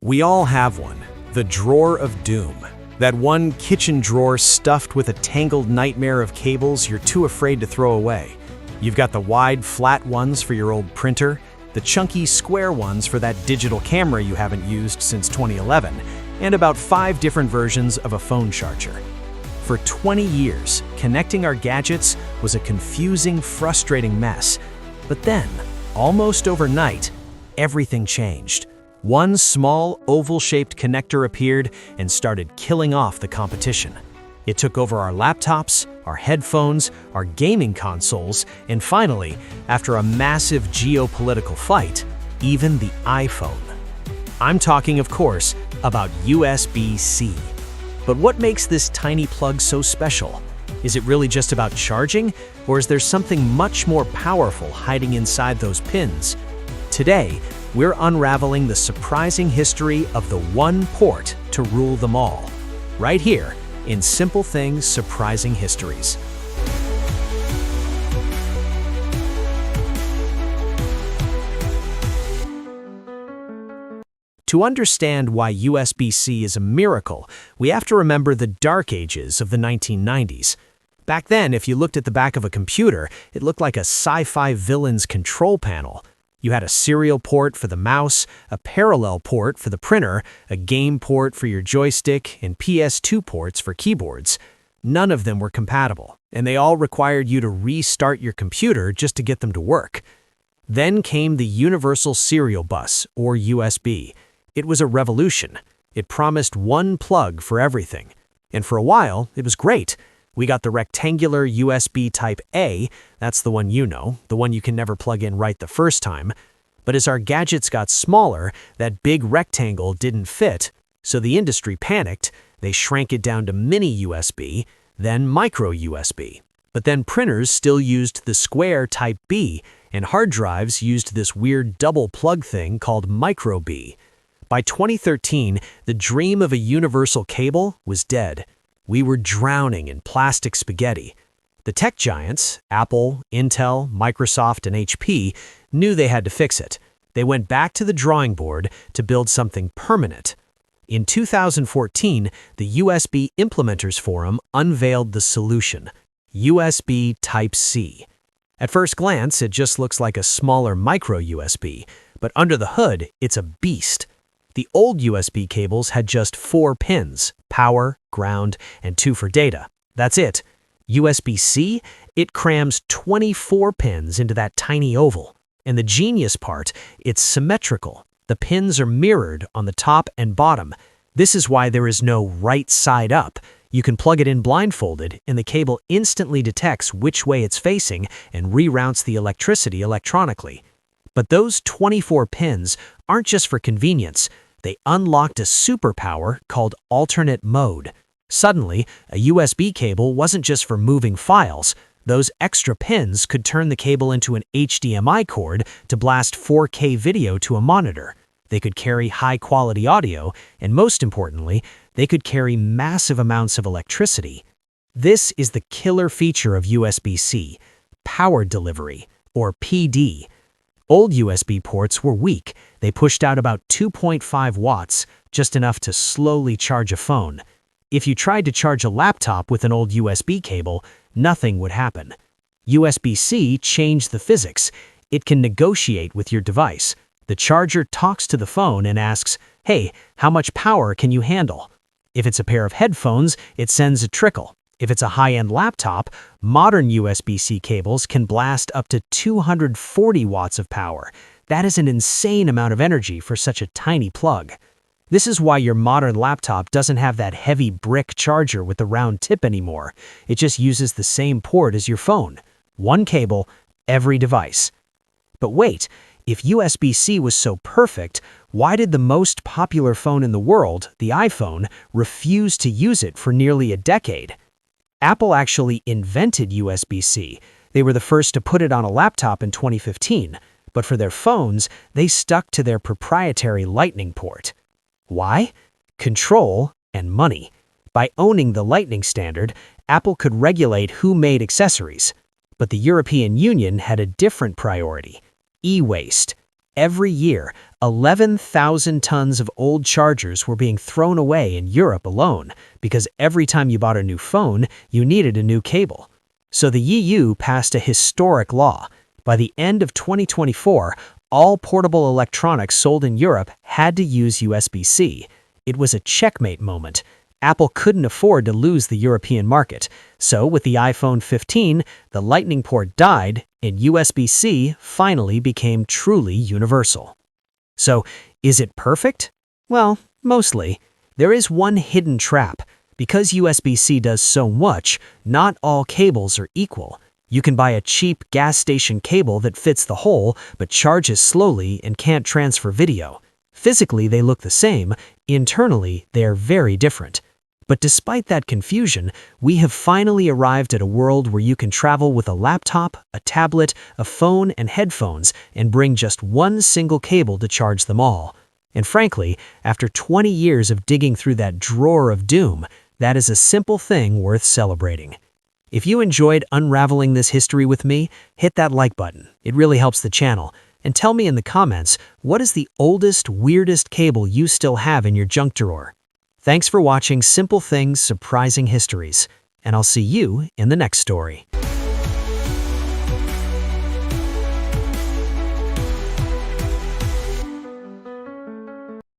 We all have one, the drawer of doom. That one kitchen drawer stuffed with a tangled nightmare of cables you're too afraid to throw away. You've got the wide, flat ones for your old printer, the chunky, square ones for that digital camera you haven't used since 2011, and about 5 different versions of a phone charger. For 20 years, connecting our gadgets was a confusing, frustrating mess. But then, almost overnight, everything changed. One small, oval-shaped connector appeared and started killing off the competition. It took over our laptops, our headphones, our gaming consoles, and finally, after a massive geopolitical fight, even the iPhone. I'm talking, of course, about USB-C. But what makes this tiny plug so special? Is it really just about charging, or is there something much more powerful hiding inside those pins? Today, we're unraveling the surprising history of the one port to rule them all, right here in Simple Things Surprising Histories. To understand why USB-C is a miracle, we have to remember the dark ages of the 1990s. Back then, if you looked at the back of a computer, it looked like a sci-fi villain's control panel. You had a serial port for the mouse, a parallel port for the printer, a game port for your joystick, and PS2 ports for keyboards. None of them were compatible, and they all required you to restart your computer just to get them to work. Then came the Universal Serial Bus, or USB. It was a revolution. It promised one plug for everything. And for a while, it was great. We got the rectangular USB Type A, that's the one you know, the one you can never plug in right the first time. But as our gadgets got smaller, that big rectangle didn't fit, so the industry panicked. They shrank it down to mini USB, then micro USB. But then printers still used the square Type B, and hard drives used this weird double plug thing called micro B. By 2013, the dream of a universal cable was dead. We were drowning in plastic spaghetti. The tech giants, Apple, Intel, Microsoft, and HP, knew they had to fix it. They went back to the drawing board to build something permanent. In 2014, the USB Implementers Forum unveiled the solution, USB Type-C. At first glance, it just looks like a smaller micro USB, but under the hood, it's a beast. The old USB cables had just 4 pins, power, ground, and 2 for data. That's it. USB-C, it crams 24 pins into that tiny oval. And the genius part, it's symmetrical. The pins are mirrored on the top and bottom. This is why there is no right side up. You can plug it in blindfolded, and the cable instantly detects which way it's facing and reroutes the electricity electronically. But those 24 pins aren't just for convenience. They unlocked a superpower called alternate mode. Suddenly, a USB cable wasn't just for moving files. Those extra pins could turn the cable into an HDMI cord to blast 4K video to a monitor. They could carry high-quality audio, and most importantly, they could carry massive amounts of electricity. This is the killer feature of USB-C, power delivery, or PD. Old USB ports were weak. They pushed out about 2.5 watts, just enough to slowly charge a phone. If you tried to charge a laptop with an old USB cable, nothing would happen. USB-C changed the physics. It can negotiate with your device. The charger talks to the phone and asks, "Hey, how much power can you handle?" If it's a pair of headphones, it sends a trickle. If it's a high-end laptop, modern USB-C cables can blast up to 240 watts of power. That is an insane amount of energy for such a tiny plug. This is why your modern laptop doesn't have that heavy brick charger with the round tip anymore. It just uses the same port as your phone. One cable, every device. But wait, if USB-C was so perfect, why did the most popular phone in the world, the iPhone, refuse to use it for nearly a decade? Apple actually invented USB-C. They were the first to put it on a laptop in 2015, but for their phones, they stuck to their proprietary Lightning port. Why? Control and money. By owning the Lightning standard, Apple could regulate who made accessories. But the European Union had a different priority: e-waste. Every year, 11,000 tons of old chargers were being thrown away in Europe alone because every time you bought a new phone, you needed a new cable. So the EU passed a historic law. By the end of 2024, all portable electronics sold in Europe had to use USB-C. It was a checkmate moment. Apple couldn't afford to lose the European market. So with the iPhone 15, the Lightning port died, and USB-C finally became truly universal. So, is it perfect? Well, mostly. There is one hidden trap. Because USB-C does so much, not all cables are equal. You can buy a cheap gas station cable that fits the hole but charges slowly and can't transfer video. Physically, they look the same. Internally, they are very different. But despite that confusion, we have finally arrived at a world where you can travel with a laptop, a tablet, a phone, and headphones and bring just one single cable to charge them all. And frankly, after 20 years of digging through that drawer of doom, that is a simple thing worth celebrating. If you enjoyed unraveling this history with me, hit that like button. It really helps the channel. And tell me in the comments, what is the oldest, weirdest cable you still have in your junk drawer? Thanks for watching Simple Things Surprising Histories, and I'll see you in the next story.